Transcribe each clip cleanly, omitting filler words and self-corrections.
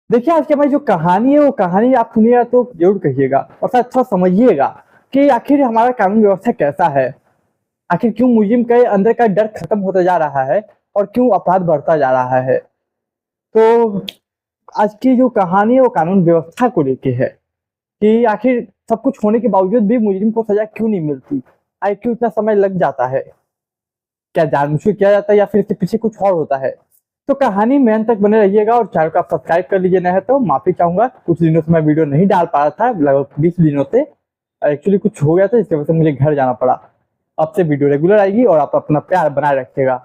देखिए, आज की हमारी जो कहानी है, वो कहानी आप सुनिएगा तो ज़रूर कहिएगा और शायद थोड़ा समझिएगा कि आखिर हमारा कानून व्यवस्था कैसा है? आखिर क्यों मुजिम के अंदर का डर खत्म होता जा रहा है और क्यों अपराध बढ़ता जा रहा है? तो आज की जो कहानी है, वो कानून व्यवस्था को लेके है कि आखिर सब कुछ होने के बावजूद भी मुजिम को सज़ा क्यों नहीं मिलती? आखिर क्यों इतना समय लग जाता है? क्या जानबूझ के किया जाता है या फिर इसके पीछे कुछ और होता है? तो कहानी में अंत तक बने रहिएगा और चैनल को आप सब्सक्राइब कर लीजिए, नहीं तो माफी चाहूंगा। कुछ दिनों से मैं वीडियो नहीं डाल पा रहा था, लगभग 20 दिनों से। एक्चुअली कुछ हो गया था, जिसकी वजह से मुझे घर जाना पड़ा। अब से वीडियो रेगुलर आएगी और आप अपना प्यार बनाए रखिएगा।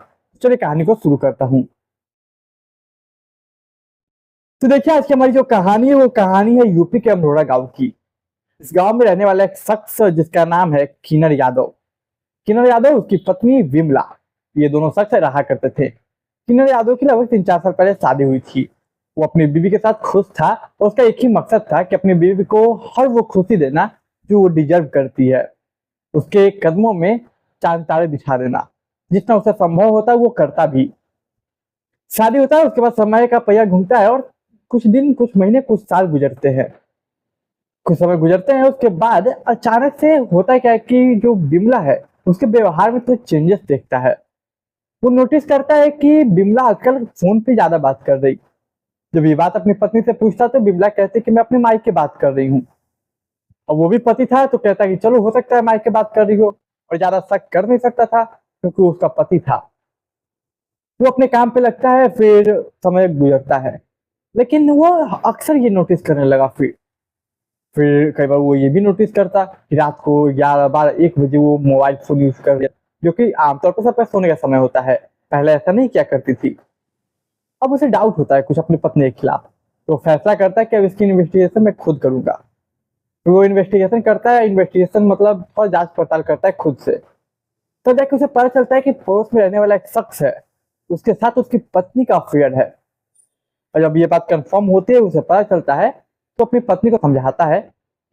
चलिए कहानी को शुरू करता हूँ। तो देखिए, आज की हमारी जो कहानी है, वो कहानी है यूपी के अमरोड़ा गांव की। इस गांव में रहने वाला एक शख्स जिसका नाम है किन्नर यादव। किन्नर यादव, उसकी पत्नी विमला, ये दोनों शख्स रहा करते थे। किन्नर यादव की लगभग 3-4 साल पहले शादी हुई थी। वो अपनी बीवी के साथ खुश था और उसका एक ही मकसद था कि अपनी बीवी को हर वो खुशी देना जो वो डिजर्व करती है। उसके कदमों में चांद तारे बिछा देना, जितना उसे संभव होता है वो करता भी। शादी होता है, उसके बाद समय का पहिया घूमता है और कुछ दिन, कुछ महीने, कुछ साल गुजरते हैं। कुछ समय गुजरते हैं, उसके बाद अचानक से होता क्या है कि जो बिमला है, उसके व्यवहार में कुछ चेंजेस देखता है। वो नोटिस करता है कि बिमला आजकल फोन पे ज्यादा बात कर रही। जब ये बात अपनी पत्नी से पूछता तो बिमला कहती कि मैं अपने माई की बात कर रही हूँ। और वो भी पति था तो कहता कि चलो हो सकता है माई की बात कर रही हो, और ज्यादा शक कर नहीं सकता था क्योंकि वो उसका पति था। वो अपने काम पे लगता है, फिर समय गुजरता है। लेकिन वो अक्सर ये नोटिस करने लगा। फिर कई बार वो ये भी नोटिस करता कि रात को 11, 12, 1 बजे वो मोबाइल फोन यूज कर रहा, जो कि आमतौर पर सबका सोने का समय होता है। पहले ऐसा नहीं किया करती थी। अब उसे डाउट होता है कुछ अपनी पत्नी के खिलाफ, तो फैसला करता है कि अब इसकी इन्वेस्टिगेशन मैं खुद करूंगा। फिर वो इन्वेस्टिगेशन करता है। इन्वेस्टिगेशन मतलब थोड़ा जांच पड़ताल करता है खुद से। तो जाके उसे पता चलता है कि पड़ोस में रहने वाला एक शख्स है, उसके साथ उसकी पत्नी का अफेयर है। और जब ये बात कंफर्म होती है, उसे पता चलता है, तो अपनी पत्नी को समझाता है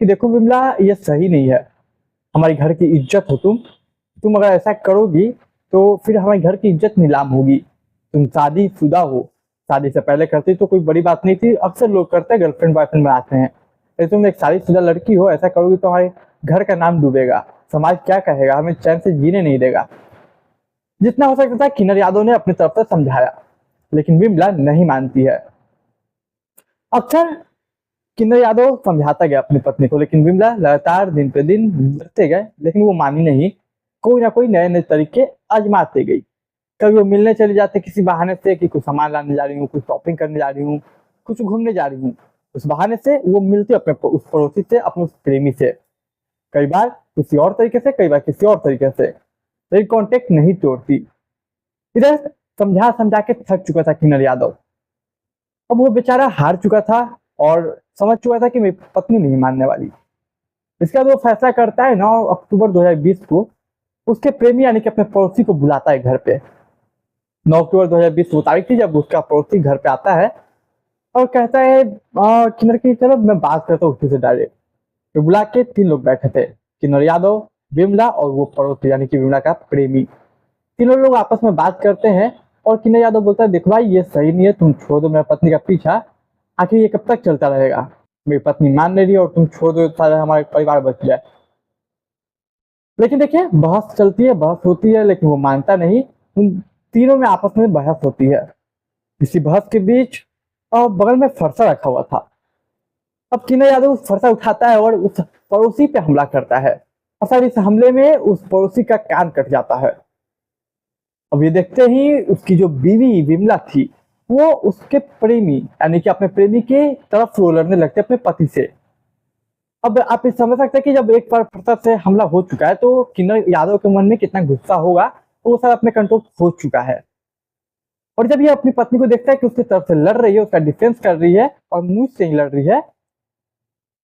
कि देखो विमला, ये सही नहीं है। हमारी घर की इज्जत हो तुम अगर ऐसा करोगी तो फिर हमारे घर की इज्जत नीलाम होगी। तुम शादीशुदा हो, शादी से पहले करती तो कोई बड़ी बात नहीं थी, अक्सर लोग करते हैं, गर्लफ्रेंड बॉयफ्रेंड बनाते हैं। यदि तुम एक शादीशुदा लड़की हो, ऐसा करोगी तो हमारे घर का नाम डूबेगा, समाज क्या कहेगा, हमें चैन से जीने नहीं देगा। जितना हो सकता था किन्नर यादव ने अपनी तरफ से समझाया, लेकिन विमला नहीं मानती है। अक्सर किन्नर यादव समझाता गया अपनी पत्नी को, लेकिन विमला लगातार दिन पे दिन बढ़ते गए, लेकिन वो मानी नहीं। कोई ना कोई नए नए तरीके आजमाते गई। कभी वो मिलने चले जाते किसी बहाने से कि कुछ सामान लाने जा रही हूँ, कुछ शॉपिंग करने जा रही हूँ, कुछ घूमने जा रही हूँ। उस बहाने से वो मिलती अपने उस पड़ोसी से, अपने उस प्रेमी से। कई बार किसी और तरीके से, कई बार किसी और तरीके से, लेकिन कॉन्टेक्ट नहीं तोड़ती। इधर समझा समझा के थक चुका था किन्नर यादव। अब वो बेचारा हार चुका था और समझ चुका था कि मेरी पत्नी नहीं मानने वाली। इसके बाद वो फैसला करता है 9 अक्टूबर 2020 को उसके प्रेमी यानी कि अपने पड़ोसी को बुलाता है घर पे। 9 अक्टूबर 2020 वो तारीख थी जब उसका पड़ोसी घर पे आता है और कहता है किन्नर की चलो मैं बात करता हूँ उससे से डायरेक्ट। तो बुला के 3 लोग बैठे थे, किन्नर यादव, विमला और वो पड़ोसी यानी कि विमला का प्रेमी। तीनों लोग आपस में बात करते हैं और किन्नर यादव बोलता है देखो भाई, ये सही नहीं है, तुम छोड़ दो मेरी पत्नी का पीछा। आखिर ये कब तक चलता रहेगा? मेरी पत्नी मान नहीं रही और तुम छोड़ दो, सारा हमारे परिवार बच जाए। लेकिन देखिए, बहस चलती है, बहस होती है, लेकिन वो मानता नहीं। उन तीनों में आपस में बहस होती है। इसी बहस के बीच बगल में फरसा रखा हुआ था। अब किन्नर यादव उस फरसा उठाता है और उस पड़ोसी पे हमला करता है। और शायद इस हमले में उस पड़ोसी का कान कट जाता है। अब ये देखते ही उसकी जो बीवी विमला थी, वो उसके प्रेमी यानी कि अपने प्रेमी के तरफ वो लड़ने लगते अपने पति से। अब आप ये समझ सकते हैं कि जब एक बार फरसा से हमला हो चुका है तो किन्नर यादव के मन में कितना गुस्सा होगा। तो वो सर अपने कंट्रोल खो चुका है। और जब ये अपनी पत्नी को देखता है कि उसकी तरफ से लड़ रही है, उसका डिफेंस कर रही है और मुंह से ही लड़ रही है,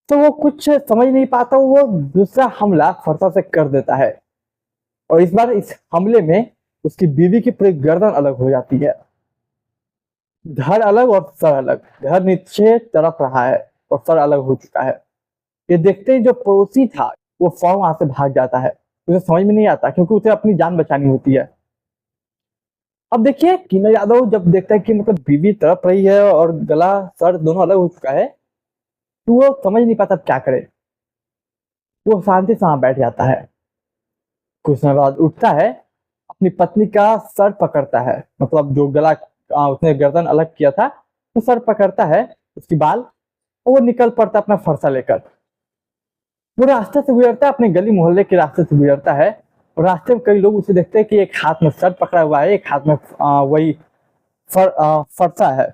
तो वो कुछ समझ नहीं पाता, वो दूसरा हमला फरसा से कर देता है। और इस बार इस हमले में उसकी बीवी की पूरी गर्दन अलग हो जाती है। धड़ अलग और सर अलग, धड़ नीचे तरफ रहा है और सर अलग हो चुका है। ये देखते ही जो पड़ोसी था वो फौरन वहां से भाग जाता है। उसे समझ में नहीं आता क्योंकि उसे अपनी जान बचानी होती है। अब देखिए किन्नर यादव जब देखता है कि मतलब बीवी तड़प रही है और गला सर दोनों अलग हो चुका है, तो वो समझ नहीं पाता अब क्या करे। वो शांति से वहां बैठ जाता है। कुछ समय बाद उठता है, अपनी पत्नी का सर पकड़ता है, मतलब जो गला उसने गर्दन अलग किया था, तो सर पकड़ता है उसकी बाल, और वो निकल पड़ता है अपना फरसा लेकर। वो रास्ते से गुजरता है, अपने गली मोहल्ले के रास्ते से गुजरता है, और रास्ते में कई लोग उसे देखते हैं कि एक हाथ में सर पकड़ा हुआ है, एक हाथ में वही फरसा है।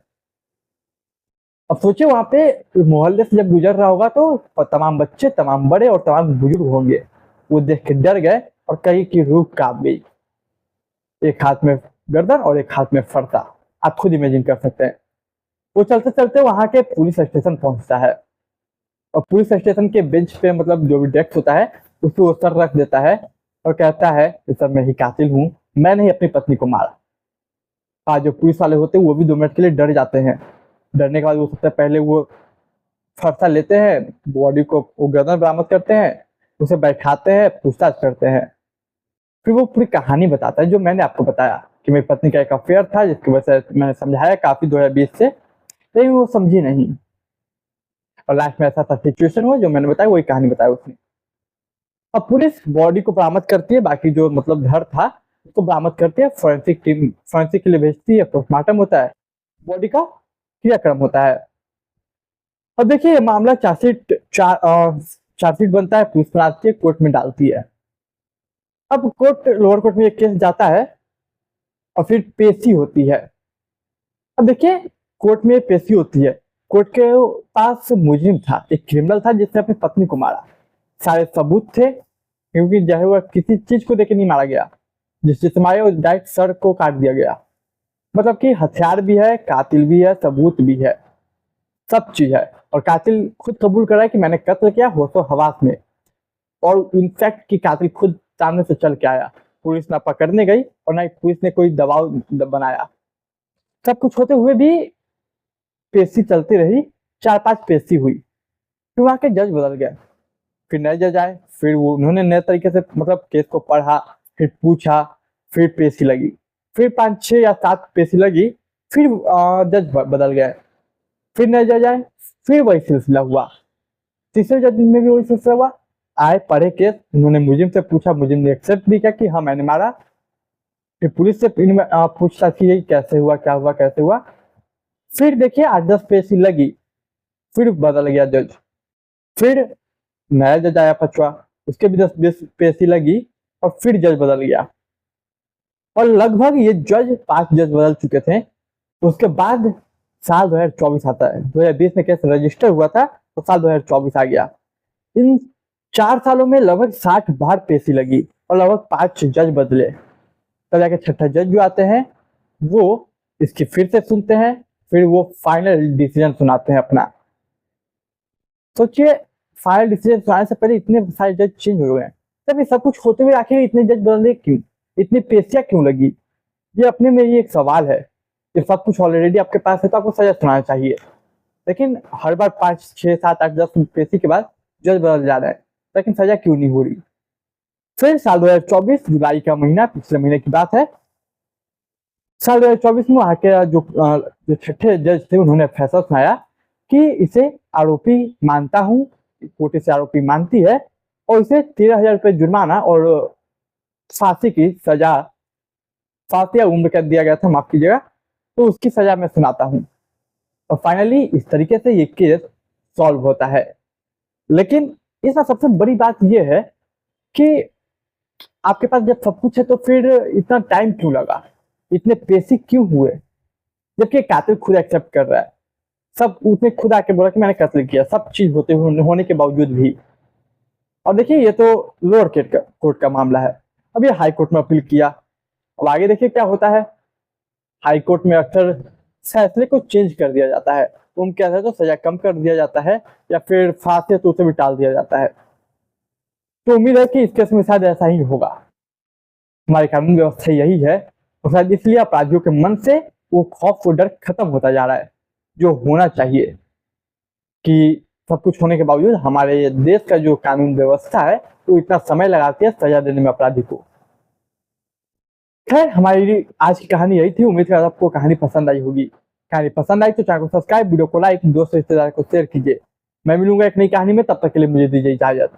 अब सोचिए वहां पे मोहल्ले से जब गुजर रहा होगा तो तमाम बच्चे, तमाम बड़े और तमाम बुजुर्ग होंगे। वो देख के डर गए और कहीं की रूह कांप गई। एक हाथ में गर्दन और एक हाथ में फरसा, आप खुद इमेजिन कर सकते हैं। वो चलते चलते वहां के पुलिस स्टेशन पहुंचता है, और पुलिस स्टेशन के बेंच पे मतलब जो भी डेस्क होता है उस पर वो सर रख देता है और कहता है कि सर मैं ही कातिल हूँ, मैंने ही अपनी पत्नी को मारा। आज जो पुलिस वाले होते हैं वो भी 2 मिनट के लिए डर जाते हैं। डरने के बाद वो सबसे पहले वो फरसा लेते हैं, बॉडी को वो गर्दन बरामद करते हैं, उसे बैठाते हैं, पूछताछ करते हैं। फिर वो पूरी कहानी बताता है जो मैंने आपको बताया कि मेरी पत्नी का एक अफेयर था, जिसकी वजह से मैंने समझाया काफी 2020 से, लेकिन वो समझी नहीं। और लास्ट में ऐसा था सिचुएशन हुआ जो मैंने बताया, वही कहानी बताया उसने। अब पुलिस बॉडी को बरामद करती है, बाकी जो मतलब घर था उसको बरामद करती है, फोरेंसिक टीम फोरेंसिक के लिए भेजती है, पोस्टमार्टम होता है, बॉडी का क्रियाक्रम होता है। अब देखिए ये मामला चार्जशीट बनता है, पुलिस बनाती है, कोर्ट में डालती है। अब लोअर कोर्ट में एक केस जाता है और फिर पेशी होती है। अब देखिए कोर्ट में पेशी होती है, कोर्ट के पास मुजरिम था, एक क्रिमिनल था जिसने अपनी पत्नी को मारा। सारे सबूत थे, क्योंकि जो है वह किसी चीज को देके नहीं मारा गया, जिससे मारे वो डायरेक्ट सर को काट दिया गया। मतलब कि हथियार भी है, कातिल भी है, सबूत भी है, सब चीज है। और कातिल खुद कबूल कर रहा है कि मैंने कत्ल किया होशो हवास में, और इनफैक्ट कि कातिल खुद सामने से चल के आया। पुलिस ना पकड़ने गई और ना ही पुलिस ने कोई दबाव बनाया। सब कुछ होते हुए भी पेशी चलती रही, 4-5 पेशी हुई, फिर वहां के जज बदल गए, फिर नए जज आए, फिर वो उन्होंने नए तरीके से मतलब केस को पढ़ा, फिर पूछा, फिर पेशी लगी, फिर 5, 6 या 7 पेशी लगी, फिर जज बदल गए, फिर नए जज आए, फिर वही सिलसिला हुआ। तीसरे जज में भी वही सिलसिला हुआ। आए, पढ़े केस, उन्होंने मुजिम से पूछा, मुजिम ने एक्सेप्ट भी किया कि हाँ मैंने मारा। फिर पुलिस से पूछताछ की कैसे हुआ, क्या हुआ, कैसे हुआ। फिर देखिए 8-10 पेशी लगी, फिर बदल गया जज, फिर नया जज आया 5वां, उसके भी 10-20 पेशी लगी, और फिर जज बदल गया। और लगभग ये 5 जज बदल चुके थे। उसके बाद साल 2024 आता है, 2020 में केस रजिस्टर हुआ था, तो साल 2024 आ गया। इन 4 सालों में लगभग 60 बार पेशी लगी और लगभग 5 जज बदले। तब जाके छठा जज जो आते हैं वो इसकी फिर से सुनते हैं, फिर वो फाइनल डिसीजन सुनाते हैं अपना। सोचिए फाइनल डिसीजन सुनाने से पहले इतने सारे जज चेंज हो गए, तब ये सब कुछ होते हुए आखिर इतने जज बदलने क्यों, इतनी पेशियां क्यों लगी? ये अपने में ही एक सवाल है। ये सब कुछ ऑलरेडी आपके पास है तो आपको सजा सुनाना चाहिए, लेकिन हर बार 5, 6, 7, 8, 10 पेशी के बाद जज बदल जा रहा है, लेकिन सजा क्यों नहीं हो रही? फिर साल 2024 जुलाई का महीना, पिछले महीने की बात है, साल 2024 में वहां के जो छठे जज थे उन्होंने फैसला सुनाया कि इसे आरोपी मानता हूं, कोर्ट इसे आरोपी मानती है, और इसे 13,000 रुपये जुर्माना और फांसी की सजा, फांसी या उम्र कैद दिया गया था, माफ कीजिएगा, तो उसकी सजा मैं सुनाता हूँ। और फाइनली इस तरीके से ये केस सॉल्व होता है। लेकिन इसमें सबसे बड़ी बात यह है कि आपके पास जब सब कुछ है तो फिर इतना टाइम क्यों लगा, इतने पेशी क्यों हुए, जबकि कातिल खुद एक्सेप्ट कर रहा है, सब उसने खुद आके बोला कि मैंने कत्ल किया, सब चीज होने के बावजूद भी। और देखिए ये तो लोअर कोर्ट का मामला है, अब ये हाई कोर्ट में अपील किया। अब आगे देखिए क्या होता है। हाई कोर्ट में अक्सर फैसले को चेंज कर दिया जाता है, उम्र क्या है तो सजा कम कर दिया जाता है, या फिर फांसी है तो उसे भी टाल दिया जाता है। तो उम्मीद है कि इस केस में शायद ऐसा ही होगा। हमारी कानून व्यवस्था यही है, और शायद इसलिए अपराधियों के मन से वो खौफ, वो डर खत्म होता जा रहा है, जो होना चाहिए। कि सब कुछ होने के बावजूद हमारे देश का जो कानून व्यवस्था है वो इतना समय लगाती है सजा देने में अपराधी को। खैर हमारी आज की कहानी यही थी। उम्मीद करता हूं आपको कहानी पसंद आई होगी। कहानी पसंद आई तो चैनल को सब्सक्राइब, वीडियो को लाइक, दोस्त रिश्तेदार को शेयर कीजिए। मैं मिलूंगा एक नई कहानी में, तब तक के लिए मुझे दीजिए इजाजत।